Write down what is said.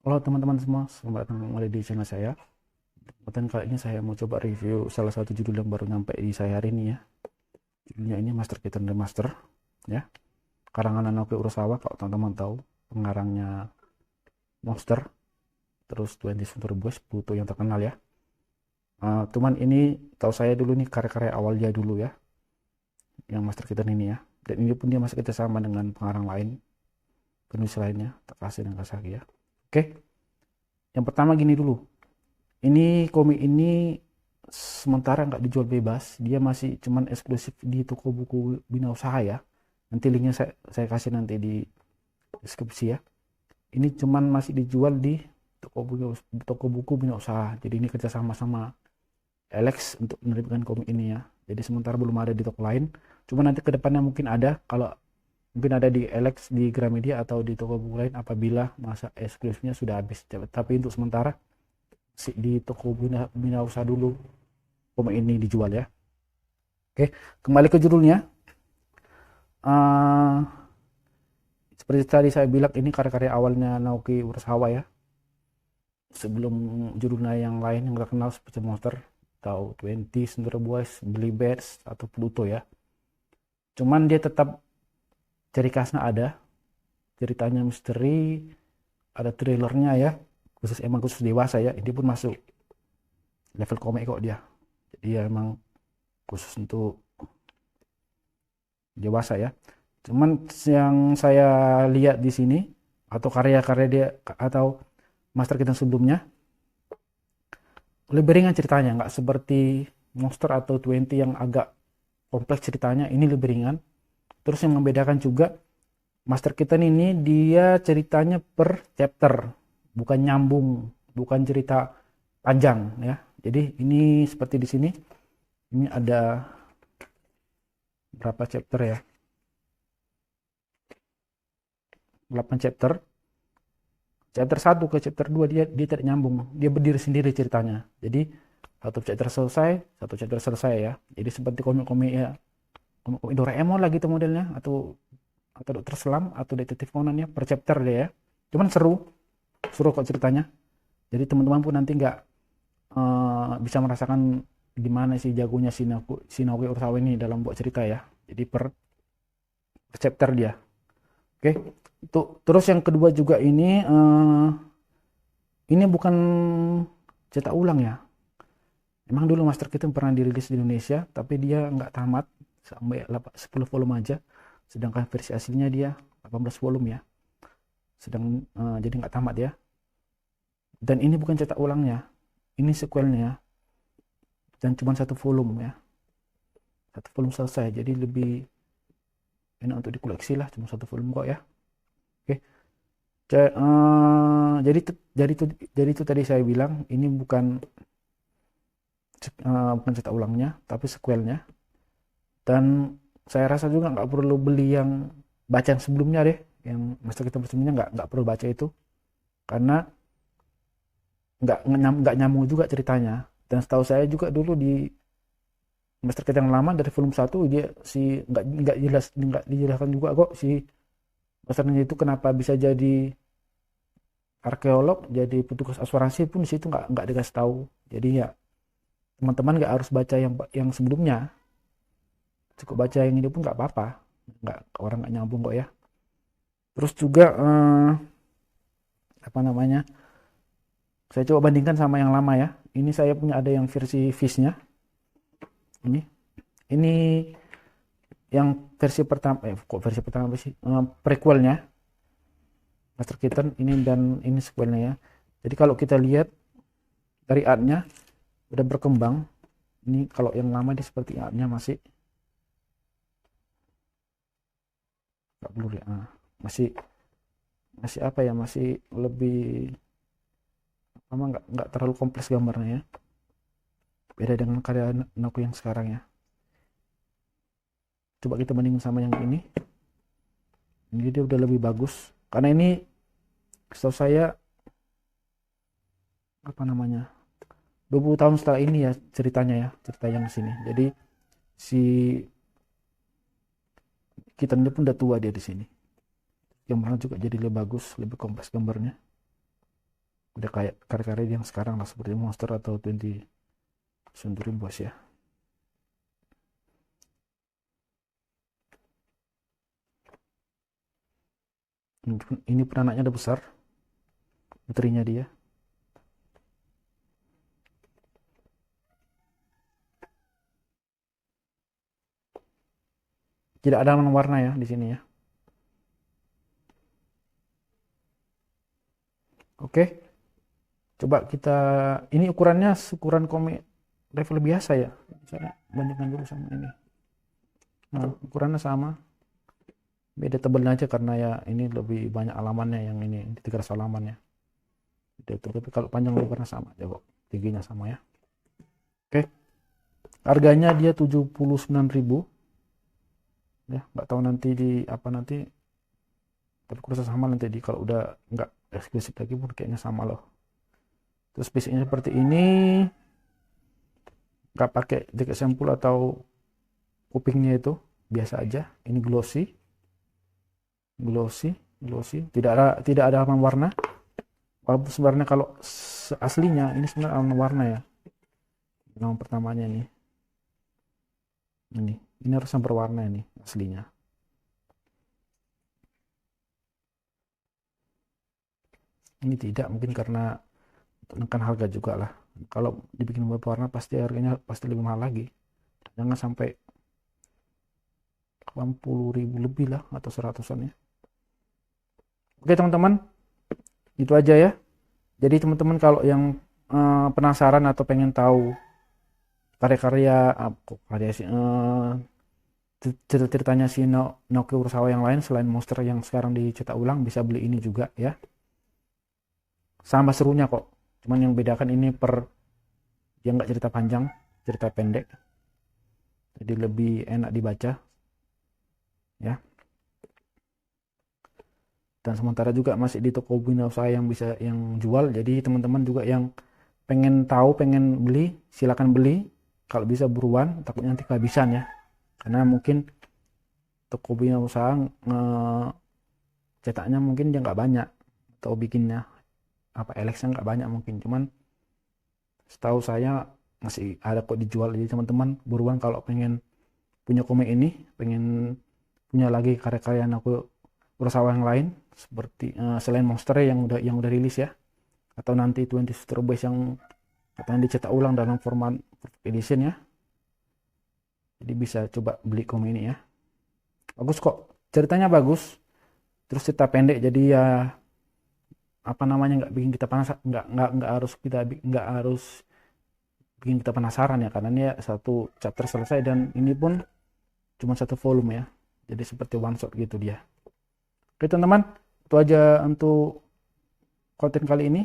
Halo teman-teman semua, selamat datang kembali di channel saya. Konten kali ini saya mau coba review salah satu judul yang baru nyampe di saya hari ini ya. Judulnya ini Master Kitten Remaster ya. Karangan Naoki Urasawa, kalau teman-teman tahu, pengarangnya Monster, terus 20th Century Boys, Pluto yang terkenal ya. Cuman ini tahu saya dulu nih karya-karya awal dia dulu ya, yang Master Kitten ini ya. Dan ini pun dia masih kerjasama dengan pengarang lain, penulis lainnya, Takashi dan Kasagi ya. Oke, yang pertama gini dulu. Ini komik ini sementara nggak dijual bebas, dia masih cuman eksklusif di toko buku Bina Usaha ya. Nanti linknya saya kasih nanti di deskripsi ya. Ini cuman masih dijual di toko buku Bina Usaha. Jadi ini kerjasama sama Alex untuk menerbitkan komik ini ya. Jadi sementara belum ada di toko lain. Cuma nanti kedepannya mungkin ada, kalau mungkin ada di Alex, di Gramedia atau di toko buku lain apabila masa eksklusifnya sudah habis. Tapi untuk sementara di toko Bina Usaha dulu komik ini dijual ya. Oke, kembali ke judulnya. Uh, Seperti tadi saya bilang, ini karya-karya awalnya Naoki Urasawa ya. Sebelum judulnya yang lain yang terkenal seperti Monster, atau 20, Century Boys, Billy Bats, atau Pluto ya. Cuman dia tetap ciri khasnya ada. Ceritanya misteri, ada thrillernya ya. Khusus dewasa ya. Ini pun masuk level komik kok dia. Jadi ya emang khusus untuk dewasa ya. Cuman yang saya lihat di sini atau karya-karya dia atau Master kita sebelumnya lebih ringan ceritanya, nggak seperti Monster atau 20 yang agak kompleks ceritanya. Ini lebih ringan. Terus yang membedakan juga, Master Kitten ini dia ceritanya per chapter, bukan nyambung, bukan cerita panjang ya. Jadi ini seperti di sini, ini ada berapa chapter ya? 8 chapter. Chapter 1 ke chapter 2 dia tidak nyambung. Dia berdiri sendiri ceritanya. Jadi satu chapter selesai, satu chapter selesai ya. Jadi seperti komik-komik ya, komik-komik Doraemon lah gitu modelnya, atau Dokter Selam atau Detektif Conan ya, per chapter dia ya. Cuman seru, seru kok ceritanya. Jadi teman-teman pun nanti nggak bisa merasakan gimana sih jagonya Naoki Urasawa ini dalam buat cerita ya. Jadi per chapter dia. Oke. Terus yang kedua juga ini bukan cetak ulang ya. Emang dulu Master Kitten pernah dirilis di Indonesia, tapi dia nggak tamat sampai 10 volume aja. Sedangkan versi aslinya dia 18 volume ya. Jadi nggak tamat ya. Dan ini bukan cetak ulangnya, ini sequelnya dan cuma satu volume ya. Satu volume selesai, jadi lebih enak untuk dikoleksi lah, cuma satu volume kok ya. Oke. Jadi itu tadi saya bilang ini bukan cetak ulangnya, tapi sequelnya. Dan saya rasa juga nggak perlu beli yang bacaan sebelumnya deh, yang Master Kitten sebelumnya nggak perlu baca itu, karena nggak nyambung juga ceritanya. Dan setahu saya juga dulu di Master Kitten yang lama dari volume 1 dia si nggak dijelaskan juga kok si masternya itu kenapa bisa jadi arkeolog, jadi petugas asuransi pun di situ nggak dikasih tahu. Jadi ya teman-teman nggak harus baca yang sebelumnya, cukup baca yang ini pun nggak apa-apa, nggak orang nggak nyambung kok ya. Terus juga apa namanya, saya coba bandingkan sama yang lama ya. Ini saya punya ada yang versi Fish-nya. Ini yang versi pertama, kok versi pertama sih? Prequelnya Master Kitten ini, dan ini sequelnya ya. Jadi kalau kita lihat dari artnya udah berkembang. Ini kalau yang lama dia seperti artnya masih nggak blur ya. Masih masih apa ya? Masih lebih lama, nggak terlalu kompleks gambarnya ya. Beda dengan karya Naoki yang sekarang ya. Coba kita bandingin sama yang ini. Ini dia udah lebih bagus. Karena ini setahu saya apa namanya, 20 tahun setelah ini ya ceritanya ya, cerita yang di sini. Jadi si kita ini pun udah tua dia di sini. Gambarnya juga jadi lebih bagus, lebih kompleks gambarnya. udah kayak karya-karya yang sekarang lah, seperti Monster atau 20th Century Boys ya. Ini pun anaknya udah besar, putrinya dia. Tidak ada warna ya di sini ya. Oke, coba kita, ini ukurannya ukuran komik level biasa ya. Saya bandingkan dulu sama ini. Nah, ukurannya sama. Beda tebelnya aja karena ya ini lebih banyak halamannya, yang ini 300 halaman ya. Tapi kalau panjang lebarnya sama aja kok. Tingginya sama ya. Oke. Harganya dia 79.000. Ya, nggak tahu nanti di apa nanti. Tapi kurasa sama nanti di kalau udah nggak eksklusif lagi pun kayaknya sama loh. Terus basicnya seperti ini, nggak pakai jaket sampul atau kupingnya itu biasa aja. Ini glossy, tidak ada halaman warna. Walaupun sebenarnya kalau aslinya ini sebenarnya halaman warna ya. Yang pertamanya ini harusnya berwarna ini aslinya. Ini tidak, mungkin karena menekan harga juga lah. Kalau dibikin berwarna pasti harganya pasti lebih mahal lagi. Jangan sampai 80.000 lebih lah, atau 100-an ya. Oke teman-teman, itu aja ya. Jadi teman-teman kalau yang penasaran atau pengen tahu karya-karya cerita-ceritanya si Naoki Urasawa yang lain selain Monster yang sekarang dicetak ulang, bisa beli ini juga ya. Sama serunya kok, cuman yang bedakan ini dia nggak cerita panjang, cerita pendek, jadi lebih enak dibaca ya. Dan sementara juga masih di toko Bina Usaha yang bisa yang jual, jadi teman-teman juga yang pengen tahu, pengen beli, silakan beli. Kalau bisa buruan, takutnya nanti kehabisan ya, karena mungkin toko Bina Usaha cetaknya mungkin dia nggak banyak, atau bikinnya apa LX-nya nggak banyak mungkin, cuman setahu saya masih ada kok dijual. Jadi teman-teman buruan kalau pengen punya komik ini, pengen punya lagi karya-karya aku Urasawa yang lain, seperti selain Monster yang udah rilis ya, atau nanti 20th Century Boys yang katanya dicetak ulang dalam format edition ya. Jadi bisa coba beli komik ini ya, bagus kok, ceritanya bagus, terus cerita pendek, jadi ya apa namanya, nggak bikin kita penasaran, nggak harus bikin kita penasaran ya, karena ini ya satu chapter selesai dan ini pun cuma satu volume ya, jadi seperti one shot gitu dia. Oke teman-teman, itu aja untuk konten kali ini.